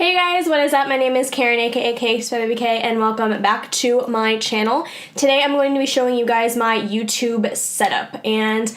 Hey guys, what is up? My name is Karen, aka cakedbybabyk, and welcome back to my channel. Today I'm going to be showing you guys my YouTube setup, and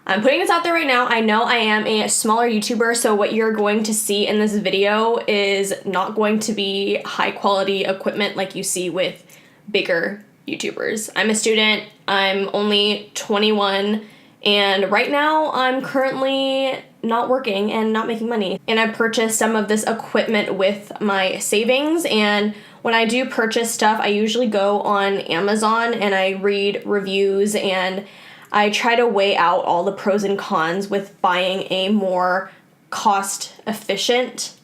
I'm putting this out there right now. I know I am a smaller YouTuber, so what you're going to see in this video is not going to be high quality equipment like you see with bigger YouTubers. I'm a student, I'm only 21, and right now I'm currently not working and not making money. And I purchased some of this equipment with my savings, and when I do purchase stuff, I usually go on Amazon and I read reviews and I try to weigh out all the pros and cons with buying a more cost efficient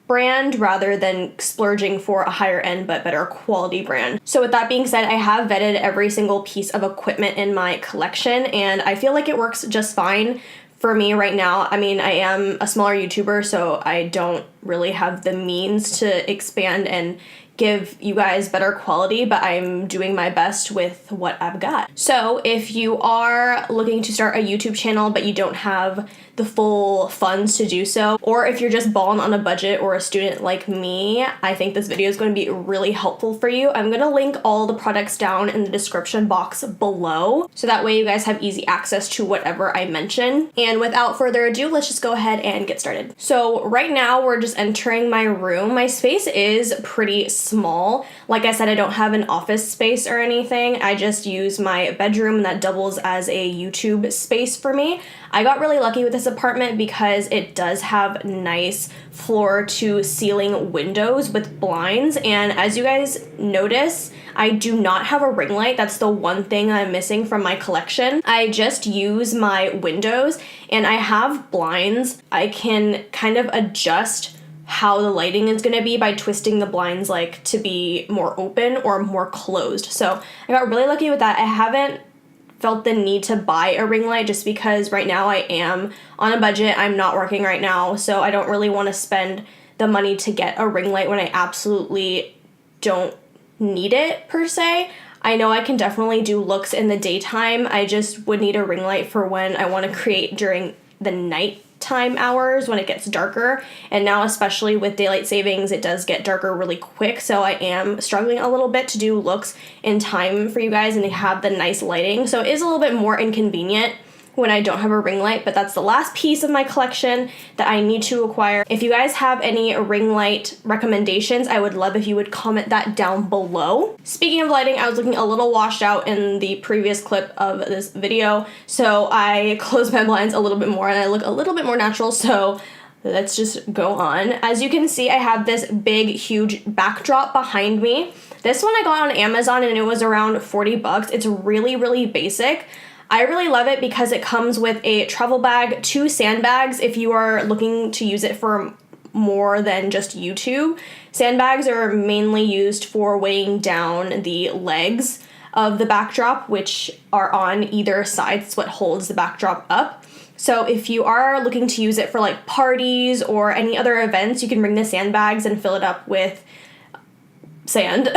brand rather than splurging for a higher end but better quality brand. So with that being said, I have vetted every single piece of equipment in my collection and I feel like it works just fine for me right now. I mean, I am a smaller YouTuber, so I don't really have the means to expand and give you guys better quality, but I'm doing my best with what I've got. So if you are looking to start a YouTube channel but you don't have the full funds to do so, or if you're just balling on a budget or a student like me, I think this video is going to be really helpful for you. I'm going to link all the products down in the description box below, so that way you guys have easy access to whatever I mention. And without further ado, let's just go ahead and get started. So right now we're just entering my room. My space is pretty small. Like I said, I don't have an office space or anything. I just use my bedroom, and that doubles as a YouTube space for me. I got really lucky with this apartment because it does have nice floor to ceiling windows with blinds, and as you guys notice, I do not have a ring light. That's the one thing I'm missing from my collection. I just use my windows and I have blinds. I can kind of adjust how the lighting is going to be by twisting the blinds like to be more open or more closed. So I got really lucky with that. I haven't felt the need to buy a ring light just because right now I am on a budget. I'm not working right now, so I don't really want to spend the money to get a ring light when I absolutely don't need it per se. I know I can definitely do looks in the daytime. I just would need a ring light for when I want to create during the nighttime hours when it gets darker, and now especially with daylight savings it does get darker really quick, so I am struggling a little bit to do looks in time for you guys and to have the nice lighting, so it is a little bit more inconvenient when I don't have a ring light, but that's the last piece of my collection that I need to acquire. If you guys have any ring light recommendations, I would love if you would comment that down below. Speaking of lighting, I was looking a little washed out in the previous clip of this video, so I closed my blinds a little bit more and I look a little bit more natural, so let's just go on. As you can see, I have this big, huge backdrop behind me. This one I got on Amazon and it was around 40 bucks. It's really, really basic. I really love it because it comes with a travel bag, 2 sandbags if you are looking to use it for more than just YouTube. Sandbags are mainly used for weighing down the legs of the backdrop, which are on either side. It's what holds the backdrop up. So if you are looking to use it for like parties or any other events, you can bring the sandbags and fill it up with sand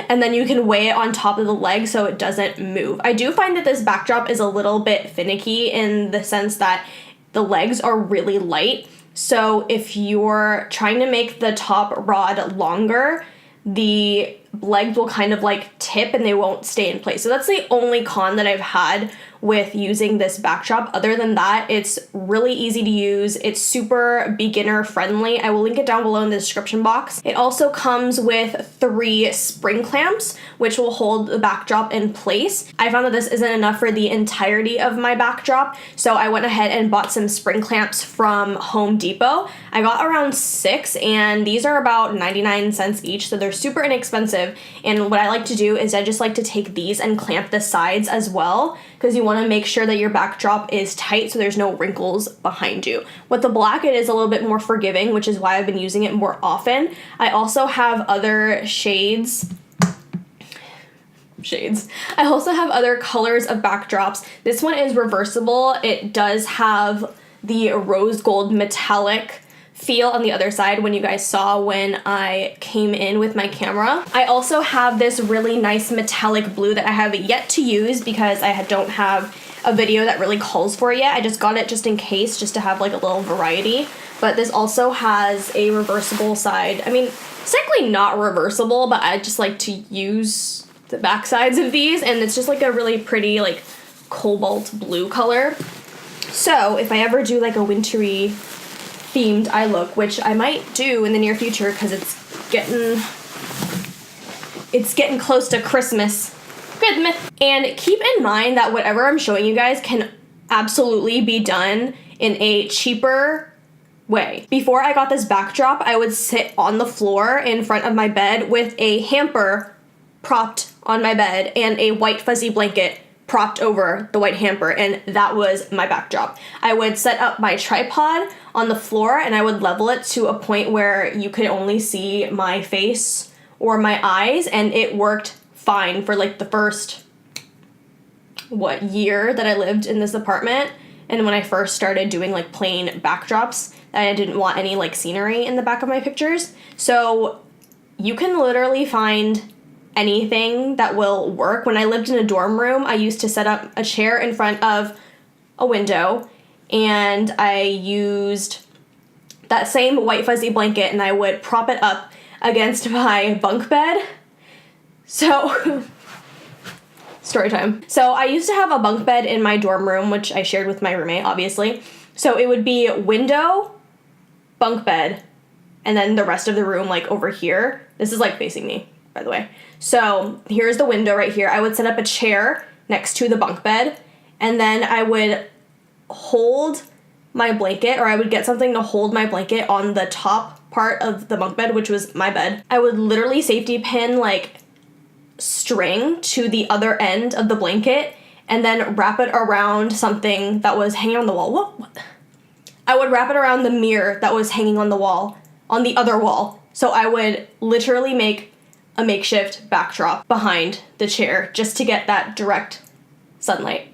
and then you can weigh it on top of the leg so it doesn't move. I do find that this backdrop is a little bit finicky in the sense that the legs are really light, so if you're trying to make the top rod longer, the legs will kind of like tip and they won't stay in place. So that's the only con that I've had with using this backdrop. Other than that, it's really easy to use. It's super beginner friendly. I will link it down below in the description box. It also comes with 3 spring clamps, which will hold the backdrop in place. I found that this isn't enough for the entirety of my backdrop, so I went ahead and bought some spring clamps from Home Depot. I got around 6, and these are about 99 cents each, so they're super inexpensive. And what I like to do is I just like to take these and clamp the sides as well, because you want to make sure that your backdrop is tight so there's no wrinkles behind you. With the black, it is a little bit more forgiving, which is why I've been using it more often. I also have other shades. I also have other colors of backdrops. This one is reversible. It does have the rose gold metallic feel on the other side when you guys saw when I came in with my camera. I also have this really nice metallic blue that I have yet to use because I don't have a video that really calls for it yet. I just got it just in case, just to have like a little variety. but this also has a reversible side. I mean, it's technically not reversible, but I just like to use the back sides of these, and it's just like a really pretty like cobalt blue color. So if I ever do like a wintry themed eye look, which I might do in the near future because it's getting close to Christmas. And keep in mind that whatever I'm showing you guys can absolutely be done in a cheaper way. Before I got this backdrop, I would sit on the floor in front of my bed with a hamper propped on my bed and a white fuzzy blanket propped over the white hamper, and that was my backdrop. I would set up my tripod on the floor and I would level it to a point where you could only see my face or my eyes, and it worked fine for like the first year that I lived in this apartment. And when I first started doing like plain backdrops, I didn't want any like scenery in the back of my pictures. So you can literally find anything that will work. When I lived in a dorm room, I used to set up a chair in front of a window, and I used that same white fuzzy blanket and I would prop it up against my bunk bed. So story time. So I used to have a bunk bed in my dorm room, which I shared with my roommate, obviously. So it would be window, bunk bed, and then the rest of the room like over here. This is like facing me, by the way. So here's the window right here. I would set up a chair next to the bunk bed, and then I would hold my blanket, or I would get something to hold my blanket on the top part of the bunk bed, which was my bed. I would literally safety pin like string to the other end of the blanket and then wrap it around something that was hanging on the wall. What? I would wrap it around the mirror that was hanging on the wall, on the other wall. So I would literally make a makeshift backdrop behind the chair just to get that direct sunlight.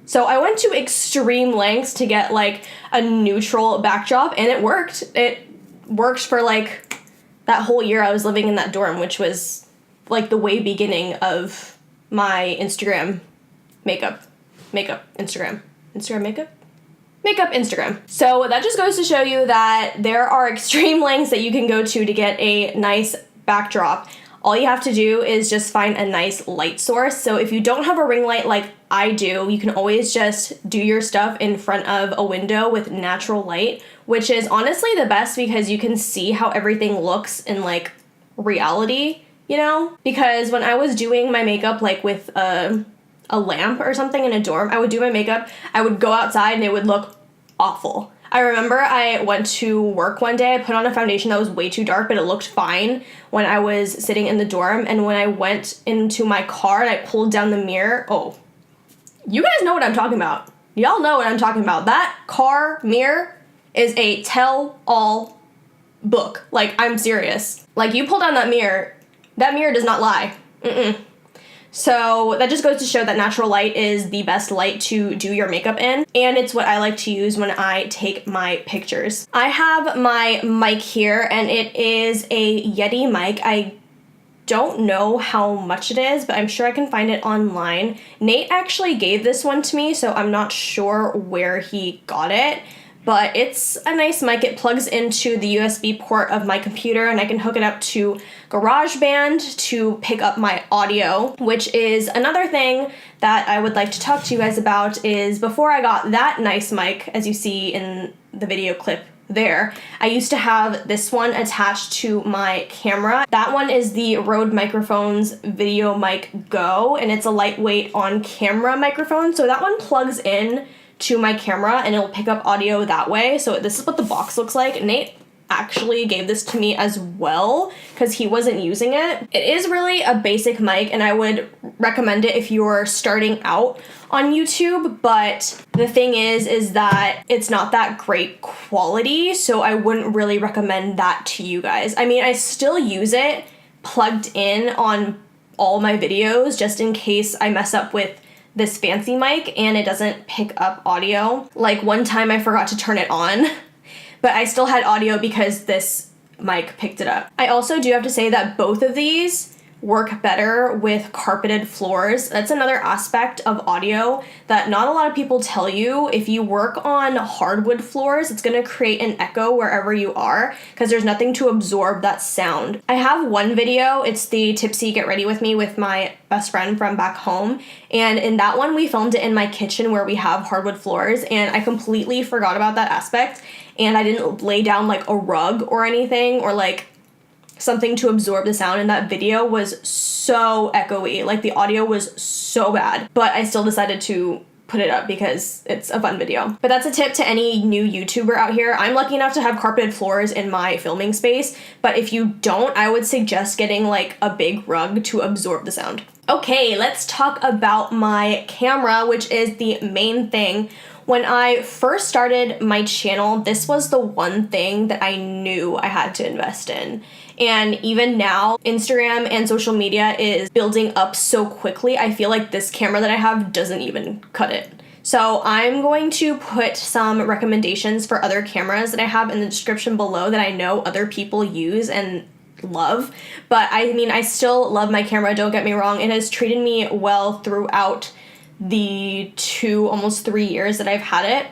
So I went to extreme lengths to get like a neutral backdrop, and it worked. It worked for like that whole year I was living in that dorm, which was like the way beginning of my Instagram makeup Instagram Instagram. So that just goes to show you that there are extreme lengths that you can go to get a nice backdrop. All you have to do is just find a nice light source. So if you don't have a ring light like I do, you can always just do your stuff in front of a window with natural light, which is honestly the best because you can see how everything looks in like reality, you know? Because when I was doing my makeup like with a lamp or something in a dorm, I would do my makeup, I would go outside and it would look awful. I remember I went to work one day, I put on a foundation that was way too dark, but it looked fine when I was sitting in the dorm, and when I went into my car and I pulled down the mirror, oh, you guys know what I'm talking about. Y'all know what I'm talking about. That car mirror is a tell-all book. Like, I'm serious. Like, you pull down that mirror does not lie. So that just goes to show that natural light is the best light to do your makeup in, and it's what I like to use when I take my pictures. I have my mic here, and it is a YETI mic. I don't know how much it is, but I'm sure I can find it online. Nate actually gave this one to me, so I'm not sure where he got it. But it's a nice mic. It plugs into the USB port of my computer, and I can hook it up to GarageBand to pick up my audio, which is another thing that I would like to talk to you guys about. Is before I got that nice mic, as you see in the video clip there, I used to have this one attached to my camera. That one is the Rode Microphones Video Mic Go, and it's a lightweight on-camera microphone, so that one plugs in to my camera and it'll pick up audio that way. So this is what the box looks like. Nate actually gave this to me as well because he wasn't using it. It is really a basic mic, and I would recommend it if you're starting out on YouTube, but the thing is that it's not that great quality, so I wouldn't really recommend that to you guys. I mean, I still use it plugged in on all my videos just in case I mess up with this fancy mic and it doesn't pick up audio. Like one time I forgot to turn it on, but I still had audio because this mic picked it up. I also do have to say that both of these work better with carpeted floors. That's another aspect of audio that not a lot of people tell you. If you work on hardwood floors, it's gonna create an echo wherever you are because there's nothing to absorb that sound. I have one video, it's the Tipsy Get Ready With Me with my best friend from back home, and in that one we filmed it in my kitchen where we have hardwood floors, and I completely forgot about that aspect, and I didn't lay down like a rug or anything or like something to absorb the sound, and that video was so echoey. Like the audio was so bad, but I still decided to put it up because it's a fun video. But that's a tip to any new YouTuber out here. I'm lucky enough to have carpeted floors in my filming space, but if you don't, I would suggest getting like a big rug to absorb the sound. Okay, let's talk about my camera, which is the main thing. When I first started my channel, this was the one thing that I knew I had to invest in. And even now, Instagram and social media is building up so quickly, I feel like this camera that I have doesn't even cut it. So I'm going to put some recommendations for other cameras that I have in the description below that I know other people use and love. But I mean, I still love my camera, don't get me wrong. It has treated me well throughout the almost 3 years that I've had it.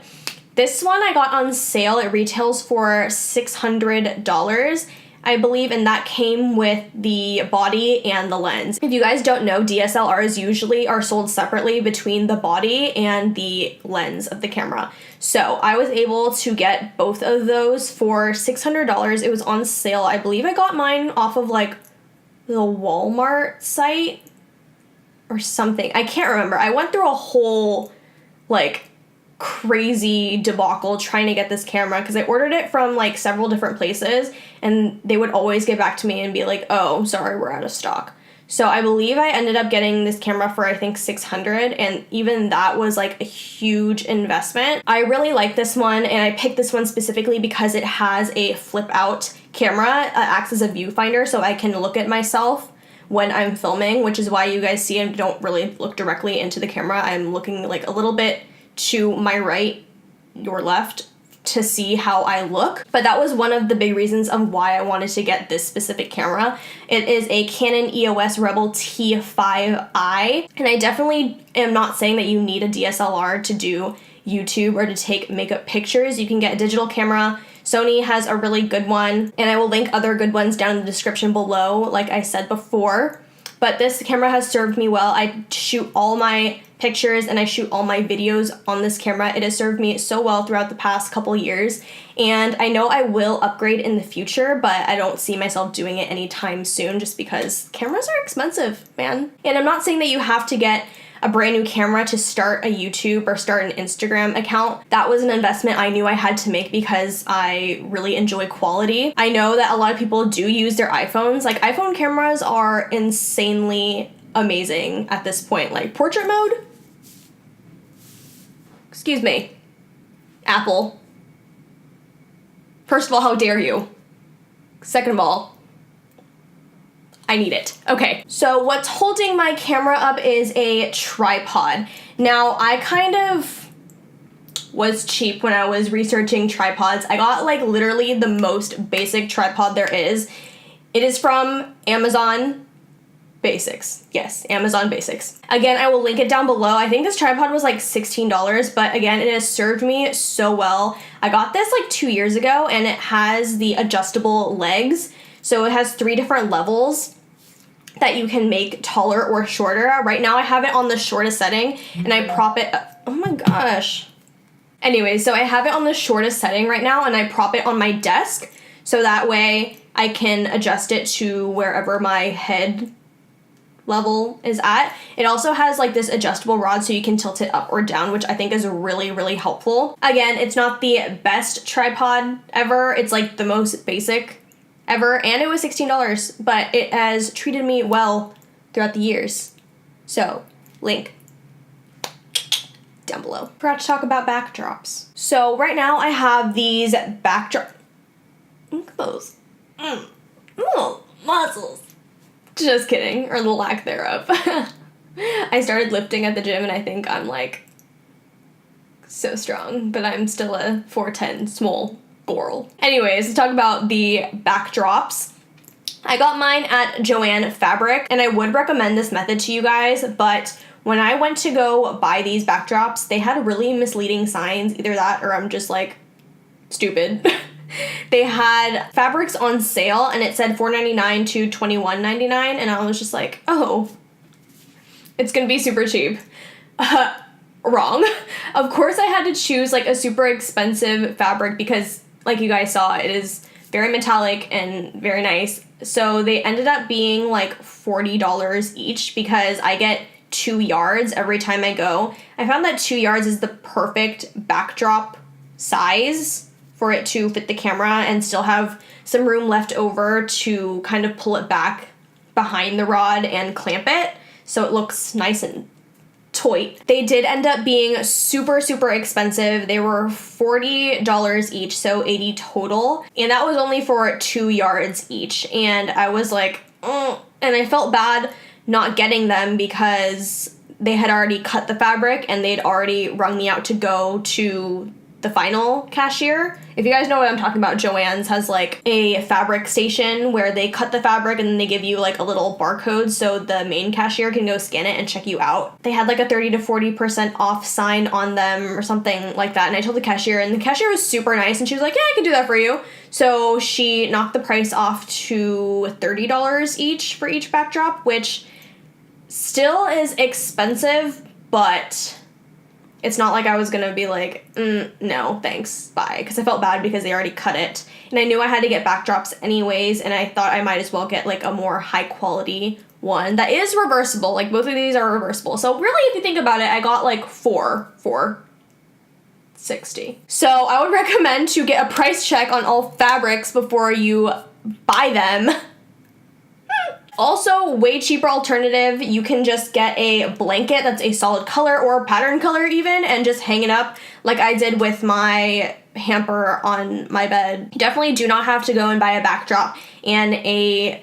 This one I got on sale. It retails for $600, I believe, and that came with the body and the lens. If you guys don't know, DSLRs usually are sold separately between the body and the lens of the camera. So I was able to get both of those for $600. It was on sale. I believe I got mine off of like the Walmart site or something. I can't remember. I went through a whole like crazy debacle trying to get this camera because I ordered it from like several different places and they would always get back to me and be like, oh, sorry, we're out of stock. So I believe I ended up getting this camera for I think $600, and even that was like a huge investment. I really like this one, and I picked this one specifically because it has a flip out camera, acts as a viewfinder, so I can look at myself when I'm filming, which is why you guys see I don't really look directly into the camera. I'm looking like a little bit to my right or left to see how I look. But that was one of the big reasons of why I wanted to get this specific camera. It is a Canon EOS Rebel T5i, and I definitely am not saying that you need a DSLR to do YouTube or to take makeup pictures. You can get a digital camera. Sony has a really good one, and I will link other good ones down in the description below, like I said before. But this camera has served me well. I shoot all my pictures and I shoot all my videos on this camera. It has served me so well throughout the past couple years, and I know I will upgrade in the future, but I don't see myself doing it anytime soon just because cameras are expensive, man. And I'm not saying that you have to get a brand new camera to start a YouTube or start an Instagram account. That was an investment I knew I had to make because I really enjoy quality. I know that a lot of people do use their iPhones. Like, iPhone cameras are insanely amazing at this point. Like, portrait mode? Excuse me. Apple. First of all, how dare you? Second of all, I need it. Okay, so what's holding my camera up is a tripod. Now, I kind of was cheap when I was researching tripods. I got like literally the most basic tripod there is. It is from Amazon Basics. Yes, Amazon Basics. Again, I will link it down below. I think this tripod was like $16, but again, it has served me so well. I got this like 2 years ago, and it has the adjustable legs. So it has 3 different levels that you can make taller or shorter. Right now I have it on the shortest setting, and I prop it up. Oh my gosh. Anyway, so I have it on the shortest setting right now, and I prop it on my desk so that way I can adjust it to wherever my head level is at. It also has like this adjustable rod so you can tilt it up or down, which I think is really, really helpful. Again, it's not the best tripod ever. It's like the most basic ever, and it was $16, but it has treated me well throughout the years. So, link down below. Forgot to talk about backdrops. So right now I have these backdrops. Look at those. Muscles. Just kidding, or the lack thereof. I started lifting at the gym, and I think I'm like so strong, but I'm still a 4'10" small girl. Anyways, let's talk about the backdrops. I got mine at Joann Fabric, and I would recommend this method to you guys, but when I went to go buy these backdrops, they had really misleading signs. Either that or I'm just like stupid. They had fabrics on sale and it said $4.99 to $21.99, and I was just like, oh, it's gonna be super cheap. Wrong. Of course I had to choose like a super expensive fabric because, like you guys saw, it is very metallic and very nice. So they ended up being like $40 each because I get 2 yards every time I go. I found that 2 yards is the perfect backdrop size for it to fit the camera and still have some room left over to kind of pull it back behind the rod and clamp it so it looks nice and tight. They did end up being super, super expensive. They were $40 each, so $80 total. And that was only for 2 yards each. And I was like, oh, and I felt bad not getting them because they had already cut the fabric and they'd already rung me out to go to the final cashier. If you guys know what I'm talking about, Joann's has like a fabric station where they cut the fabric and then they give you like a little barcode so the main cashier can go scan it and check you out. They had like a 30 to 40% off sign on them or something like that, and I told the cashier, and the cashier was super nice and she was like, yeah, I can do that for you. So she knocked the price off to $30 each for each backdrop, which still is expensive, but it's not like I was gonna be like, no, thanks, bye. Because I felt bad because they already cut it. And I knew I had to get backdrops anyways, and I thought I might as well get like a more high quality one that is reversible. Like both of these are reversible. So really, if you think about it, I got like four for $60. So I would recommend to get a price check on all fabrics before you buy them. Also, way cheaper alternative, you can just get a blanket that's a solid color or pattern color even and just hang it up like I did with my hamper on my bed. You definitely do not have to go and buy a backdrop and a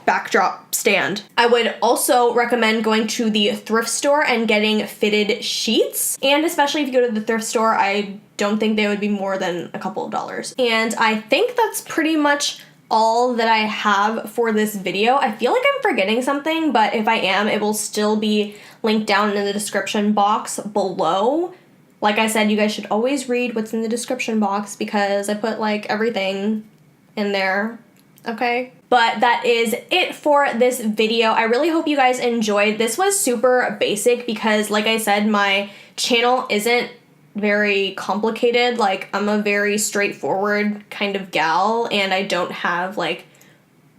backdrop stand. I would also recommend going to the thrift store and getting fitted sheets. And especially if you go to the thrift store, I don't think they would be more than a couple of dollars. And I think that's pretty much all that I have for this video. I feel like I'm forgetting something, but if I am, it will still be linked down in the description box below. Like I said, you guys should always read what's in the description box because I put like everything in there, okay? But that is it for this video. I really hope you guys enjoyed. This was super basic because, like I said, my channel isn't very complicated. Like, I'm a very straightforward kind of gal, and I don't have like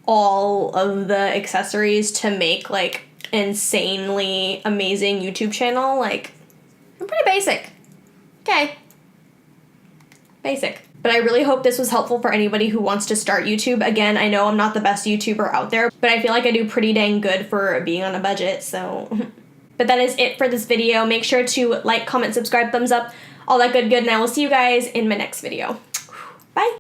all of the accessories to make like insanely amazing YouTube channel. Like, I'm pretty basic. Okay. Basic. But I really hope this was helpful for anybody who wants to start YouTube. Again, I know I'm not the best YouTuber out there, but I feel like I do pretty dang good for being on a budget, so But that is it for this video. Make sure to like, comment, subscribe, thumbs up, all that good, and I will see you guys in my next video.